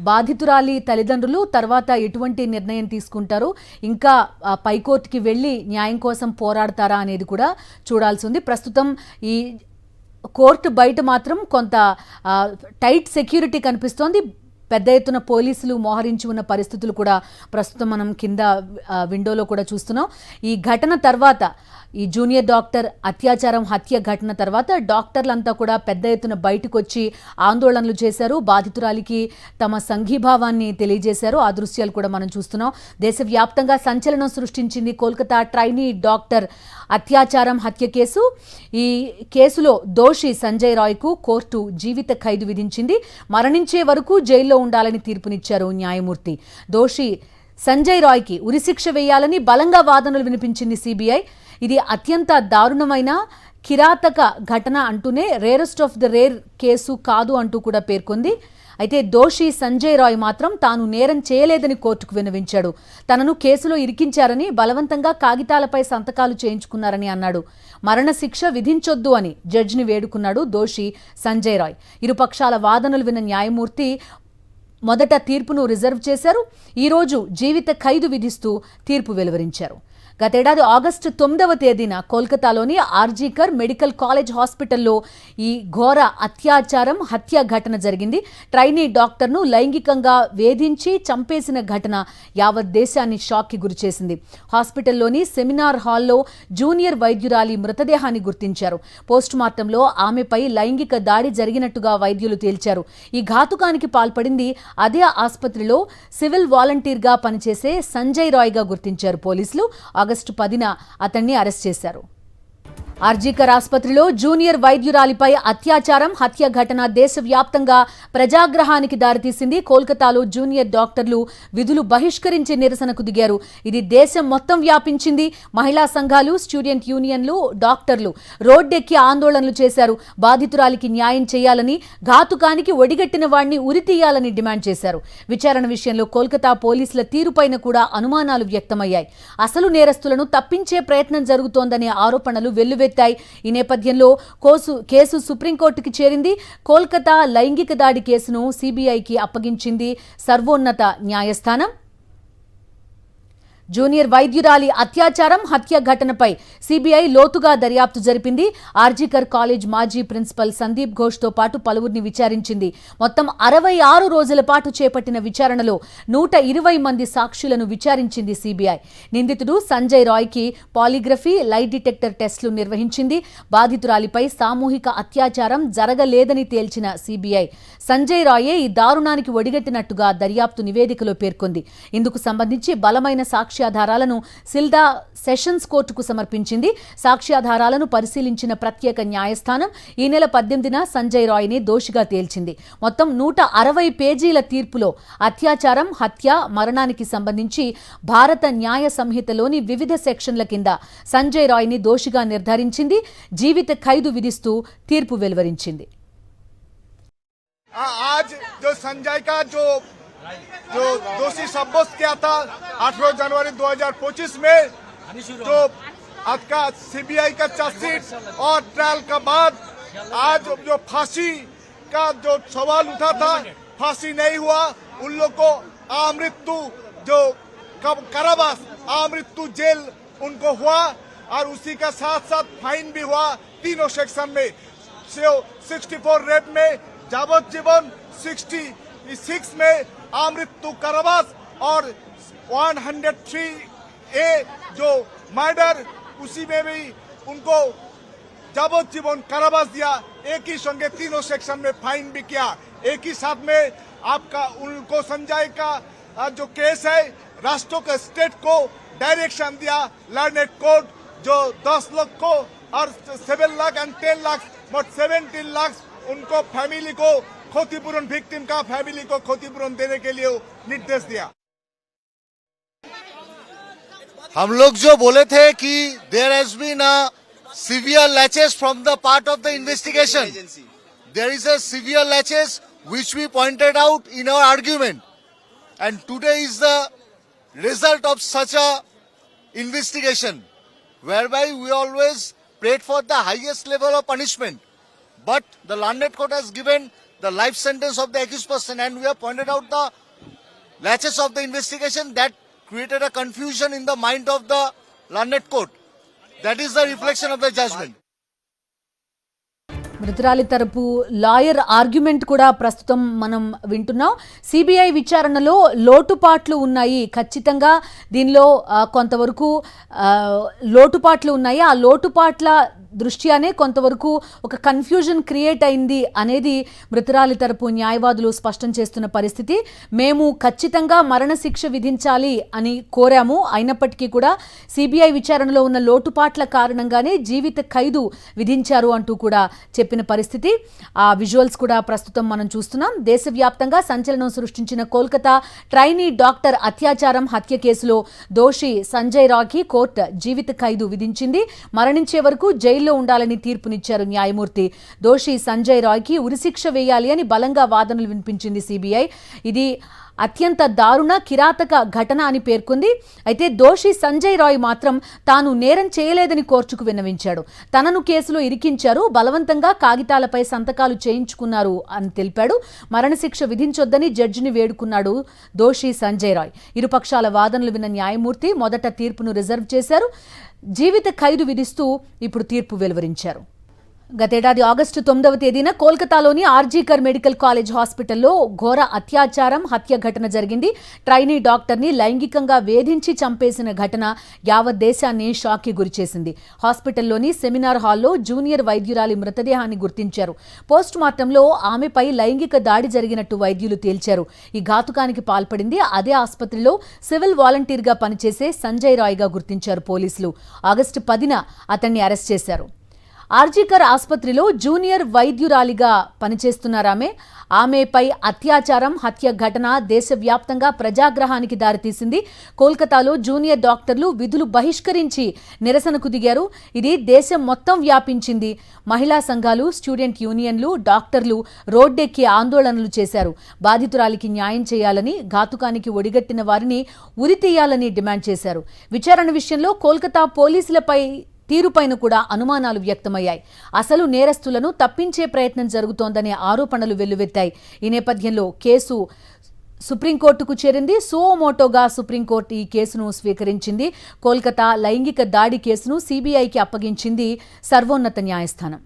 బాధితురాలి తల్లిదండ్రులు తర్వాత ఎటువంటి నిర్ణయం తీసుకుంటారు, ఇంకా పైకోర్టుకి వెళ్ళి న్యాయం కోసం పోరాడతారా అనేది కూడా చూడాల్సి ఉంది. ప్రస్తుతం ఈ కోర్టు బయట మాత్రం కొంత టైట్ సెక్యూరిటీ కనిపిస్తోంది. పెద్ద ఎత్తున పోలీసులు మోహరించి ఉన్న పరిస్థితులు కూడా ప్రస్తుతం మనం కింద విండోలో కూడా చూస్తున్నాం. ఈ ఘటన తర్వాత, ఈ జూనియర్ డాక్టర్ అత్యాచారం హత్య ఘటన తర్వాత డాక్టర్లంతా కూడా పెద్ద ఎత్తున బయటకు వచ్చి ఆందోళనలు చేశారు. బాధితురాలికి తమ సంఘీభావాన్ని తెలియజేశారు. ఆ దృశ్యాలు కూడా మనం చూస్తున్నాం. దేశవ్యాప్తంగా సంచలనం సృష్టించింది కోల్కతా ట్రైనీ డాక్టర్ అత్యాచారం హత్య కేసు. ఈ కేసులో దోషి సంజయ్ రాయ్కు కోర్టు జీవిత ఖైదు విధించింది. మరణించే వరకు జైల్లో ఉండాలని తీర్పునిచ్చారు న్యాయమూర్తి. దోషి సంజయ్ రాయ్కి ఉరిశిక్ష వేయాలని బలంగా వాదనలు వినిపించింది సిబిఐ. ఇది అత్యంత దారుణమైన కిరాతక ఘటన అంటూనే rarest of the rare case కాదు అంటూ కూడా పేర్కొంది. అయితే దోషి సంజయ్ రాయ్ మాత్రం తాను నేరం చేయలేదని కోర్టుకు విన్నవించాడు. తనను కేసులో ఇరికించారని, బలవంతంగా కాగితాలపై సంతకాలు చేయించుకున్నారని అన్నాడు. మరణశిక్ష విధించొద్దు అని జడ్జిని వేడుకున్నాడు దోషి సంజయ్ రాయ్. ఇరుపక్షాల వాదనలు విన్న న్యాయమూర్తి మొదట తీర్పును రిజర్వ్ చేశారు. ఈరోజు జీవిత ఖైదు విధిస్తూ తీర్పు వెలువరించారు. గతేడాది ఆగస్టు 9వ తేదీన కోల్కతాలోని ఆర్జీకర్ మెడికల్ కాలేజ్ హాస్పిటల్లో ఈ ఘోర అత్యాచారం హత్య ఘటన జరిగింది. ట్రైనీ డాక్టర్ను లైంగికంగా వేధించి చంపేసిన ఘటన యావత్ దేశాన్ని షాక్కి గురిచేసింది. హాస్పిటల్లోని సెమినార్ హాల్లో జూనియర్ వైద్యురాలి మృతదేహాన్ని గుర్తించారు. పోస్టుమార్టంలో ఆమెపై లైంగిక దాడి జరిగినట్టుగా వైద్యులు తేల్చారు. ఈ ఘాతుకానికి పాల్పడింది అదే ఆసుపత్రిలో సివిల్ వాలంటీర్గా పనిచేసే సంజయ్ రాయ్గా గుర్తించారు పోలీసులు. ఆగస్టు 10న అతన్ని అరెస్ట్ చేశారు. ఆర్జీకర్ ఆసుపత్రిలో జూనియర్ వైద్యురాలిపై అత్యాచారం హత్య ఘటన దేశవ్యాప్తంగా ప్రజాగ్రహానికి దారితీసింది. కోల్కతాలో జూనియర్ డాక్టర్లు విధులు బహిష్కరించి నిరసనకు దిగారు. ఇది దేశం మొత్తం వ్యాపించింది. మహిళా సంఘాలు, స్టూడెంట్ యూనియన్లు, డాక్టర్లు రోడ్డెక్కి ఆందోళనలు చేశారు. బాధితురాలికి న్యాయం చేయాలని, ఘాతుకానికి ఒడిగట్టిన వాడిని ఉరితీయాలని డిమాండ్ చేశారు. విచారణ విషయంలో కోల్కతా పోలీసుల తీరుపైన కూడా అనుమానాలు వ్యక్తమయ్యాయి. అసలు నేరస్తులను తప్పించే ప్రయత్నం జరుగుతోందనే ఆరోపణలు వెల్లువెత్తాయి. ఈ నేపథ్యంలో కేసు సుప్రీంకోర్టుకి చేరింది. కోల్కతా లైంగిక దాడి కేసును సిబిఐకి అప్పగించింది సర్వోన్నత న్యాయస్థానం. జూనియర్ వైద్యురాలి అత్యాచారం హత్య ఘటనపై సిబిఐ లోతుగా దర్యాప్తు జరిపింది. ఆర్జీకర్ కాలేజ్ మాజీ ప్రిన్సిపల్ సందీప్ ఘోష్తో పాటు పలువురిని విచారించింది. మొత్తం 66 రోజుల పాటు చేపట్టిన విచారణలో 120 మంది సాక్షులను విచారించింది సిబిఐ. నిందితుడు సంజయ్ రాయ్కి పాలిగ్రఫీ, లై డిటెక్టర్ టెస్టులు నిర్వహించింది. బాధితురాలిపై సామూహిక అత్యాచారం జరగలేదని తేల్చిన సిబిఐ సంజయ్ రాయే ఈ దారుణానికి ఒడిగట్టినట్టుగా దర్యాప్తు నివేదికలో పేర్కొంది. ఇందుకు సంబంధించి బలమైన సాక్ష్యాధారాలను సిల్దా సెషన్స్ కోర్టుకు సమర్పించింది. సాక్ష్యాధారాలను పరిశీలించిన ప్రత్యేక న్యాయస్థానం ఈ నెల 18న సంజయ్ రాయ్ని దోషిగా తేల్చింది. మొత్తం 160 పేజీల తీర్పులో అత్యాచారం, హత్య, మరణానికి సంబంధించి భారత న్యాయ సంహితలోని వివిధ సెక్షన్ల కింద సంజయ్ రాయ్ని దోషిగా నిర్ధారించింది. జీవిత ఖైదు విధిస్తూ తీర్పు వెలువరించింది. आज जो संजय का जो दोषी साब्यस्त किया था 18 जनवरी 2025 में, जो आज का सीबीआई का चार्जशीट और ट्रायल का बाद आज जो फांसी का जो सवाल उठा था, फांसी नहीं हुआ, उन लोग को आमृत्यु जो कारावास, आमृत्यु जेल उनको हुआ और उसी का साथ साथ फाइन भी हुआ तीनों सेक्शन में। 64 रेप में जावज्जीवन, 66 में आमृत्यु कारावास और 103A जो मर्डर, उसी में भी उनको जावज्जीवन कारावास दिया। एक ही संगे तीनों सेक्शन में फाइन भी किया। एक ही साथ में आपका उनको संजय का जो केस है, राष्ट्रों के स्टेट को डायरेक्शन दिया, लर्नेड कोर्ट जो 10 लाख को और 7 लाख एंड 10 लाख मोट 17 लाख उनको फैमिली को क्षतिपूरण, विक्टिम का फैमिली को क्षतिपूरण देने के लिए निर्देश दिया। हम लोग जो बोले थे कि there has been a severe laches from the part of the investigation. There is a severe laches which we pointed out in our argument, and today is the result of such a investigation whereby we always prayed for the highest level of punishment, but the learned court has given the life sentence of the accused person, and we have pointed out the latches of the investigation that created a confusion in the mind of the learned court. That is the reflection of the judgment. మృతురాలి తరపు lawyer argument కూడా ప్రస్తుతం మనం వింటున్నాం. CBI విచారణలో లోటుపాట్లు ఉన్నాయి, ఖచ్చితంగా దీనిలో కొంతవరకు లోటుపాట్లు ఉన్నాయి. ఆ లోటుపాట్ల దృష్ట్యానే కొంతవరకు ఒక కన్ఫ్యూజన్ క్రియేట్ అయింది అనేది మృతురాలి తరపు న్యాయవాదులు స్పష్టం చేస్తున్న పరిస్థితి. మేము ఖచ్చితంగా మరణశిక్ష విధించాలి అని కోరాము, అయినప్పటికీ కూడా సిబిఐ విచారణలో ఉన్న లోటుపాట్ల కారణంగానే జీవిత ఖైదు విధించారు అంటూ కూడా చెప్పిన పరిస్థితి. ఆ విజువల్స్ కూడా ప్రస్తుతం మనం చూస్తున్నాం. దేశవ్యాప్తంగా సంచలనం సృష్టించిన కోల్కతా ట్రైనీ డాక్టర్ అత్యాచారం హత్య కేసులో దోషి సంజయ్ రాయ్కి కోర్టు జీవిత ఖైదు విధించింది. మరణించే వరకు జైలులో ఉండాలని తీర్పునిచ్చారు న్యాయమూర్తి. దోషి సంజయ్ రాయ్కి ఉరిశిక్ష వేయాలి అని బలంగా వాదనలు వినిపించింది సిబిఐ. ఇది అత్యంత దారుణ కిరాతక ఘటన అని పేర్కొంది. అయితే దోషి సంజయ్ రాయ్ మాత్రం తాను నేరం చేయలేదని కోర్టుకు విన్నవించాడు. తనను కేసులో ఇరికించారు, బలవంతంగా కాగితాలపై సంతకాలు చేయించుకున్నారు అని తెలిపాడు. మరణశిక్ష విధించొద్దని జడ్జిని వేడుకున్నాడు దోషి సంజయ్ రాయ్. ఇరుపక్షాల వాదనలు విన్న న్యాయమూర్తి మొదట తీర్పును రిజర్వ్ చేశారు. జీవిత ఖైదు విధిస్తూ ఇప్పుడు తీర్పు వెలువరించారు. గతేడాది ఆగస్టు 9వ తేదీన కోల్కతాలోని ఆర్జీకర్ మెడికల్ కాలేజ్ హాస్పిటల్లో ఘోర అత్యాచారం హత్య ఘటన జరిగింది. ట్రైనీ డాక్టర్ని లైంగికంగా వేధించి చంపేసిన ఘటన యావత్ దేశాన్ని షాక్కి గురిచేసింది. హాస్పిటల్లోని సెమినార్ హాల్లో జూనియర్ వైద్యురాలి మృతదేహాన్ని గుర్తించారు. పోస్ట్ మార్టంలో ఆమెపై లైంగిక దాడి జరిగినట్టు వైద్యులు తేల్చారు. ఈ ఘాతుకానికి పాల్పడింది అదే ఆసుపత్రిలో సివిల్ వాలంటీర్గా పనిచేసే సంజయ్ రాయ్గా గుర్తించారు పోలీసులు. ఆగస్టు 10న అతన్ని అరెస్ట్ చేశారు. ఆర్జీకర్ ఆసుపత్రిలో జూనియర్ వైద్యురాలిగా పనిచేస్తున్నారామె. ఆమెపై అత్యాచారం హత్య ఘటన దేశవ్యాప్తంగా ప్రజాగ్రహానికి దారితీసింది. కోల్కతాలో జూనియర్ డాక్టర్లు విధులు బహిష్కరించి నిరసనకు దిగారు. ఇది దేశం మొత్తం వ్యాపించింది. మహిళా సంఘాలు, స్టూడెంట్ యూనియన్లు, డాక్టర్లు రోడ్డెక్కి ఆందోళనలు చేశారు. బాధితురాలికి న్యాయం చేయాలని, ఘాతుకానికి ఒడిగట్టిన వారిని ఉరితీయాలని డిమాండ్ చేశారు. విచారణ విషయంలో కోల్కతా పోలీసులపై తీరుపైన కూడా అనుమానాలు వ్యక్తమయ్యాయి. అసలు నేరస్తులను తప్పించే ప్రయత్నం జరుగుతోందనే ఆరోపణలు వెల్లువెత్తాయి. ఈ నేపథ్యంలో కేసు సుప్రీంకోర్టుకు చేరింది. సుమోటోగా సుప్రీంకోర్టు ఈ కేసును స్వీకరించింది. కోల్కతా లైంగిక దాడి కేసును సిబిఐకి అప్పగించింది సర్వోన్నత న్యాయస్థానం.